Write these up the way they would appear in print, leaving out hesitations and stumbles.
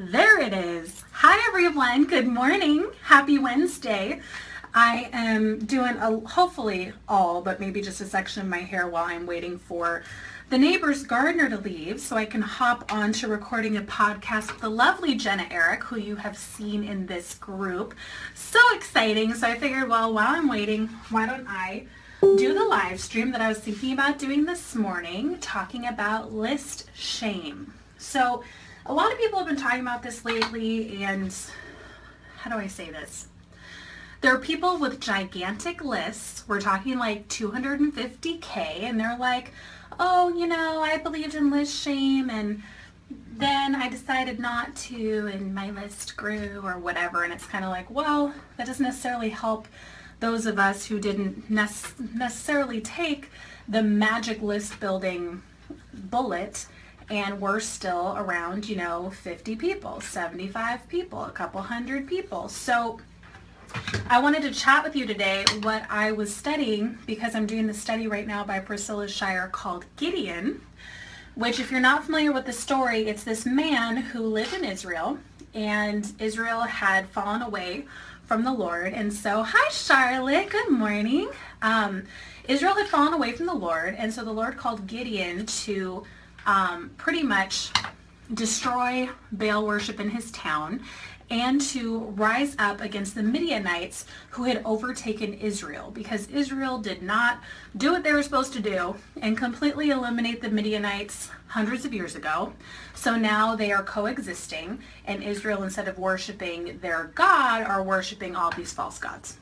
There it is. Hi everyone. Good morning. Happy Wednesday. I am doing hopefully all, but maybe just a section of my hair while I'm waiting for the neighbor's gardener to leave so I can hop on to recording a podcast with the lovely Jenna Eric, who you have seen in this group. So exciting. So I figured, well, while I'm waiting, why don't I do the live stream that I was thinking about doing this morning, talking about list shame. So a lot of people have been talking about this lately, and how do I say this? There are people with gigantic lists. We're talking like 250K, and they're like, oh, I believed in list shame, and then I decided not to, and my list grew or whatever. And it's kind of like, well, that doesn't necessarily help those of us who didn't necessarily take the magic list building bullet, and we're still around, 50 people, 75 people, a couple hundred people. So I wanted to chat with you today what I was studying, because I'm doing the study right now by Priscilla Shirer called Gideon, which, if you're not familiar with the story, it's this man who lived in Israel, and Israel had fallen away from the Lord. And so, hi Charlotte, good morning. Israel had fallen away from the Lord, and so the Lord called Gideon to pretty much destroy Baal worship in his town and to rise up against the Midianites who had overtaken Israel, because Israel did not do what they were supposed to do and completely eliminate the Midianites hundreds of years ago. So now they are coexisting, and Israel, instead of worshiping their God, are worshiping all these false gods.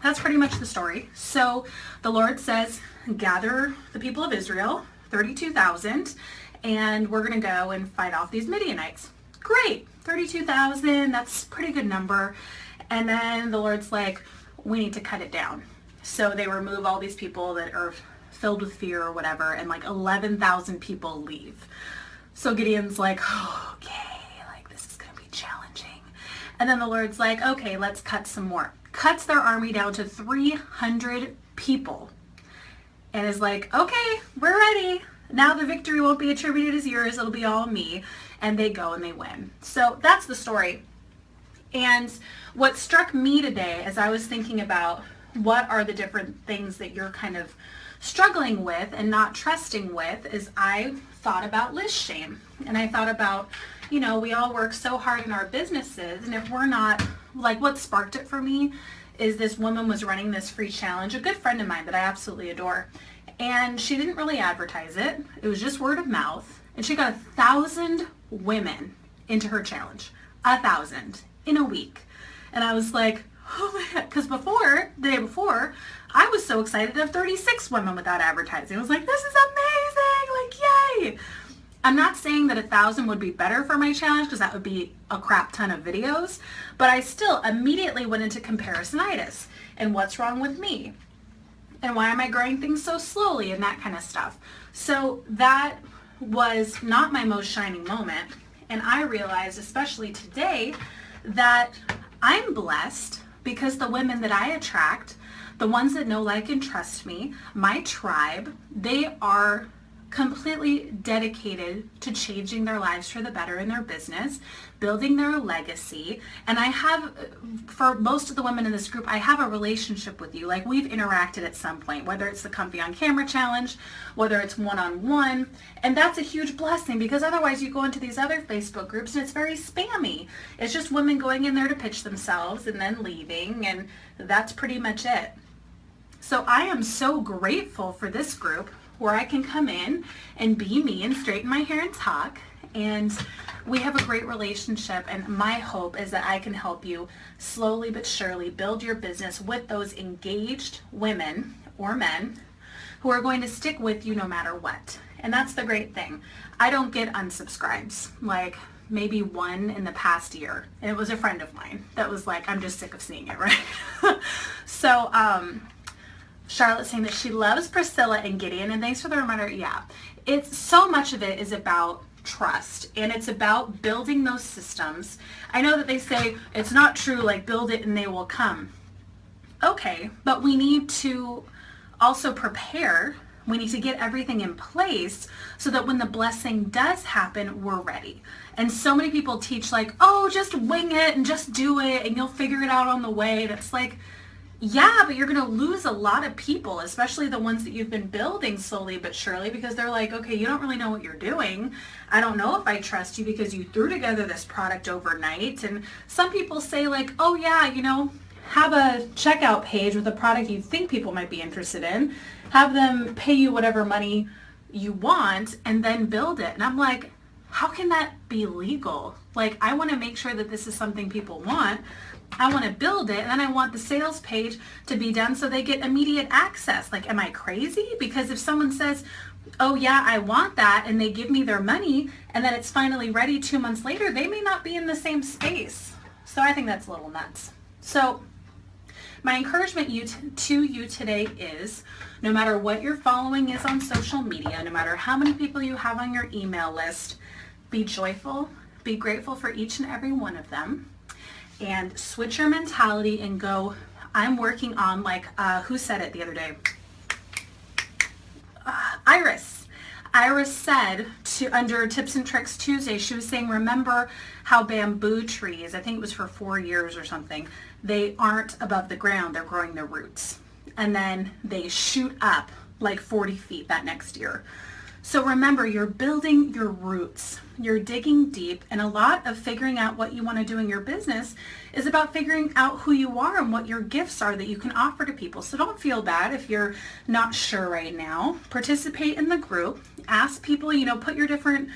That's pretty much the story. So the Lord says, gather the people of Israel, 32,000, and we're going to go and fight off these Midianites. Great, 32,000, that's a pretty good number. And then the Lord's like, we need to cut it down. So they remove all these people that are filled with fear or whatever, and like 11,000 people leave. So Gideon's like, oh, okay, like this is going to be challenging. And then the Lord's like, okay, let's cut some more. Cuts their army down to 300 people. And is like, okay, we're ready. Now the victory won't be attributed as yours. It'll be all me. And they go and they win. So that's the story. And what struck me today as I was thinking about what are the different things that you're kind of struggling with and not trusting with, is I thought about list shame. And I thought about, we all work so hard in our businesses. And if we're not, like, what sparked it for me is this woman was running this free challenge, a good friend of mine that I absolutely adore. And she didn't really advertise it. It was just word of mouth. And she got 1,000 women into her challenge. 1,000 in a week. And I was like, oh my God. Because the day before, I was so excited to have 36 women without advertising. I was like, this is amazing. Like, yay. I'm not saying that 1,000 would be better for my challenge, because that would be a crap ton of videos, but I still immediately went into comparisonitis and what's wrong with me and why am I growing things so slowly and that kind of stuff. So that was not my most shining moment, and I realized, especially today, that I'm blessed because the women that I attract, the ones that know, like, and trust me, my tribe, they are completely dedicated to changing their lives for the better in their business, building their legacy. And I have, for most of the women in this group, I have a relationship with you. Like, we've interacted at some point, whether it's the Comfy on Camera challenge, whether it's one-on-one. And that's a huge blessing, because otherwise you go into these other Facebook groups and it's very spammy. It's just women going in there to pitch themselves and then leaving, and that's pretty much it. So I am so grateful for this group, where I can come in and be me and straighten my hair and talk, and we have a great relationship. And my hope is that I can help you slowly but surely build your business with those engaged women or men who are going to stick with you no matter what. And that's the great thing. I don't get unsubscribes, like maybe one in the past year, and it was a friend of mine that was like, I'm just sick of seeing it, right? So Charlotte saying that she loves Priscilla and Gideon, and thanks for the reminder. Yeah, it's so much of it is about trust, and it's about building those systems. I know that they say it's not true, like build it and they will come. Okay, but we need to also prepare We need to get everything in place so that when the blessing does happen, we're ready. And so many people teach like, oh, just wing it and just do it and you'll figure it out on the way. And it's like, yeah, but you're going to lose a lot of people, especially the ones that you've been building slowly but surely, because they're like, okay, you don't really know what you're doing. I don't know if I trust you because you threw together this product overnight. And some people say like, oh yeah, you know, have a checkout page with a product you think people might be interested in. Have them pay you whatever money you want and then build it. And I'm like, how can that be legal? Like, I want to make sure that this is something people want. I want to build it, and then I want the sales page to be done so they get immediate access. Like, am I crazy? Because if someone says, oh yeah, I want that, and they give me their money, and then it's finally ready 2 months later, they may not be in the same space. So I think that's a little nuts. So my encouragement to you today is, no matter what your following is on social media, no matter how many people you have on your email list, be joyful, be grateful for each and every one of them, and switch your mentality and go, I'm working on, like, who said it the other day? Iris. Iris said under Tips and Tricks Tuesday, she was saying, remember how bamboo trees, I think it was for 4 years or something, they aren't above the ground, they're growing their roots. And then they shoot up like 40 feet that next year. So remember, you're building your roots, you're digging deep, and a lot of figuring out what you want to do in your business is about figuring out who you are and what your gifts are that you can offer to people. So don't feel bad if you're not sure right now. Participate in the group, ask people, you know, put your different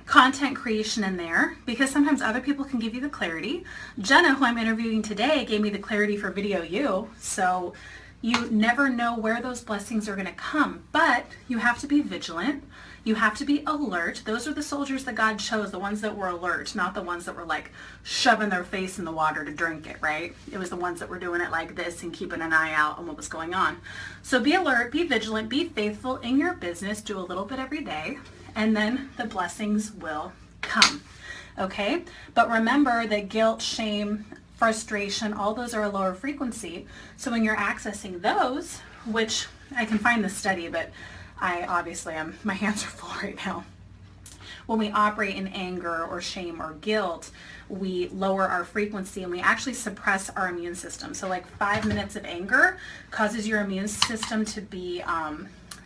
content creation in there, because sometimes other people can give you the clarity. Jenna, who I'm interviewing today, gave me the clarity for Video You. So you never know where those blessings are going to come, but you have to be vigilant. You have to be alert. Those are the soldiers that God chose, the ones that were alert, not the ones that were like shoving their face in the water to drink it, right? It was the ones that were doing it like this and keeping an eye out on what was going on. So be alert, be vigilant, be faithful in your business, do a little bit every day, and then the blessings will come, okay? But remember that guilt, shame, frustration, all those are a lower frequency. So when you're accessing those, which I can find the study, but I obviously my hands are full right now. When we operate in anger or shame or guilt, we lower our frequency and we actually suppress our immune system. So like 5 minutes of anger causes your immune system to be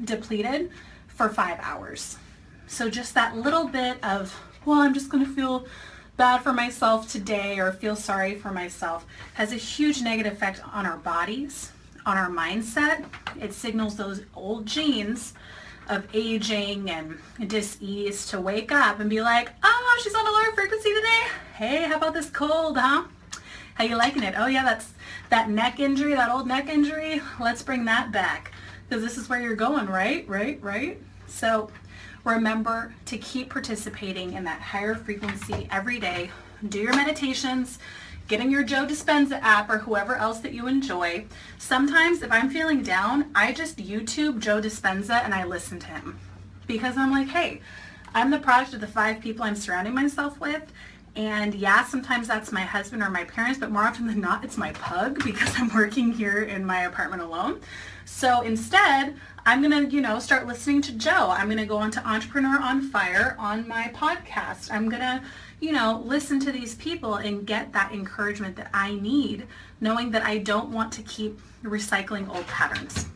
depleted for 5 hours. So just that little bit of, well, I'm just going to feel bad for myself today or feel sorry for myself has a huge negative effect on our bodies, on our mindset. It signals those old genes of aging and dis-ease to wake up and be like, oh, she's on a lower frequency today. Hey, how about this cold, huh? How you liking it? Oh yeah, that's that neck injury, that old neck injury. Let's bring that back because this is where you're going, right? So remember to keep participating in that higher frequency every day. Do your meditations, get in your Joe Dispenza app or whoever else that you enjoy. Sometimes if I'm feeling down, I just YouTube Joe Dispenza and I listen to him because I'm like, hey, I'm the product of the 5 people I'm surrounding myself with. And yeah, sometimes that's my husband or my parents, but more often than not, it's my pug because I'm working here in my apartment alone. So instead, I'm going to, start listening to Joe. I'm going to go on to Entrepreneur on Fire on my podcast. I'm going to, listen to these people and get that encouragement that I need, knowing that I don't want to keep recycling old patterns.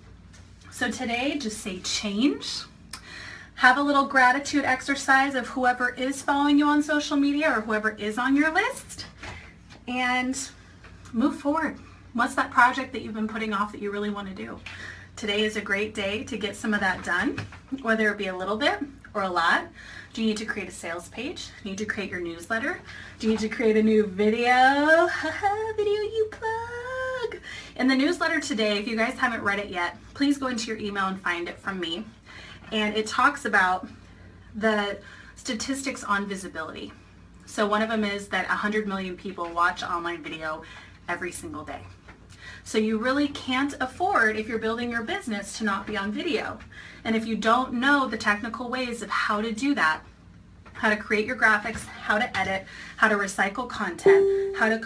So today, just say change. Have a little gratitude exercise of whoever is following you on social media or whoever is on your list, and move forward. What's that project that you've been putting off that you really want to do? Today is a great day to get some of that done, whether it be a little bit or a lot. Do you need to create a sales page? Do you need to create your newsletter? Do you need to create a new video? Video you plug. In the newsletter today, if you guys haven't read it yet, please go into your email and find it from me. And it talks about the statistics on visibility. So one of them is that 100 million people watch online video every single day. So you really can't afford, if you're building your business, to not be on video. And if you don't know the technical ways of how to do that, how to create your graphics, how to edit, how to recycle content, how to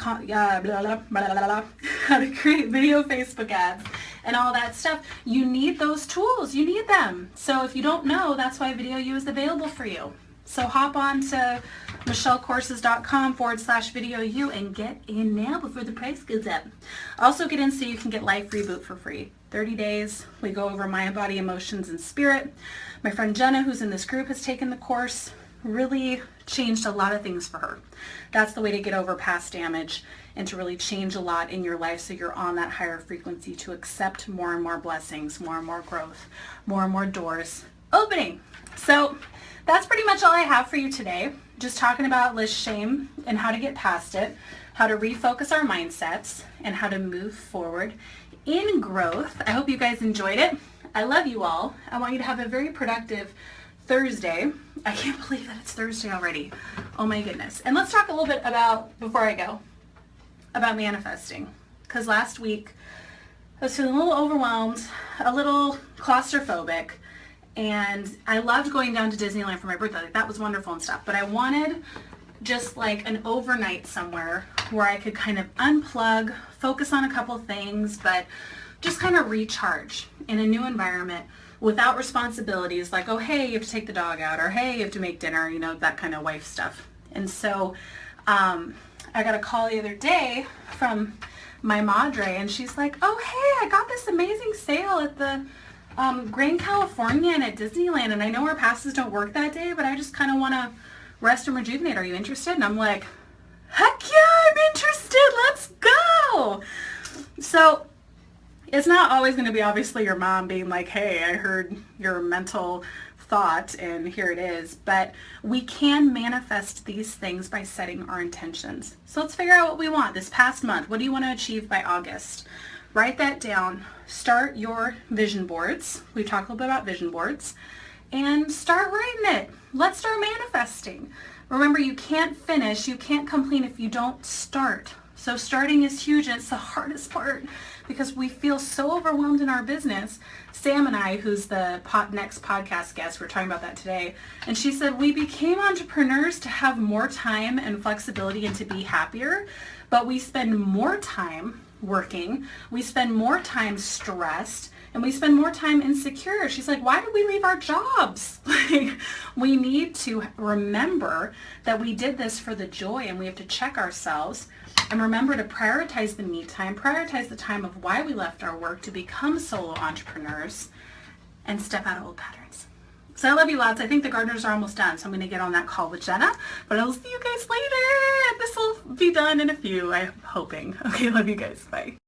create video Facebook ads, and all that stuff. You need those tools. You need them. So if you don't know, that's why Video U is available for you. So hop on to michellecourses.com/Video U and get in now before the price goes up. Also get in so you can get Life Reboot for free. 30 days. We go over mind, body, emotions, and spirit. My friend Jenna, who's in this group, has taken the course. Really changed a lot of things for her. That's the way to get over past damage and to really change a lot in your life so you're on that higher frequency to accept more and more blessings, more and more growth, more and more doors opening. So that's pretty much all I have for you today. Just talking about list shame and how to get past it, how to refocus our mindsets, and how to move forward in growth. I hope you guys enjoyed it. I love you all. I want you to have a very productive Thursday. I can't believe that it's Thursday already. Oh my goodness. And let's talk a little bit about, before I go, about manifesting. Because last week I was feeling a little overwhelmed, a little claustrophobic, and I loved going down to Disneyland for my birthday. That was wonderful and stuff. But I wanted just like an overnight somewhere where I could kind of unplug, focus on a couple things, but just kind of recharge in a new environment without responsibilities like, oh, hey, you have to take the dog out, or hey, you have to make dinner, you know, that kind of wife stuff. And so I got a call the other day from my madre, and she's like, oh, hey, I got this amazing sale at the Grand California and at Disneyland, and I know our passes don't work that day, but I just kind of want to rest and rejuvenate. Are you interested? And I'm like, heck yeah, I'm interested. Let's go. So it's not always going to be obviously your mom being like, hey, I heard your mental thought and here it is. But we can manifest these things by setting our intentions. So let's figure out what we want this past month. What do you want to achieve by August? Write that down. Start your vision boards. We've talked a little bit about vision boards. And start writing it. Let's start manifesting. Remember, you can't finish, you can't complete if you don't start. So starting is huge, and it's the hardest part because we feel so overwhelmed in our business. Sam and I, who's the next podcast guest, we're talking about that today, and she said, we became entrepreneurs to have more time and flexibility and to be happier, but we spend more time working, we spend more time stressed, and we spend more time insecure. She's like, why did we leave our jobs? Like, we need to remember that we did this for the joy, and we have to check ourselves and remember to prioritize the me time, prioritize the time of why we left our work to become solo entrepreneurs and step out of old patterns. So I love you lots. I think the gardeners are almost done, so I'm going to get on that call with Jenna, but I'll see you guys later. This will be done in a few, I'm hoping. Okay, love you guys. Bye.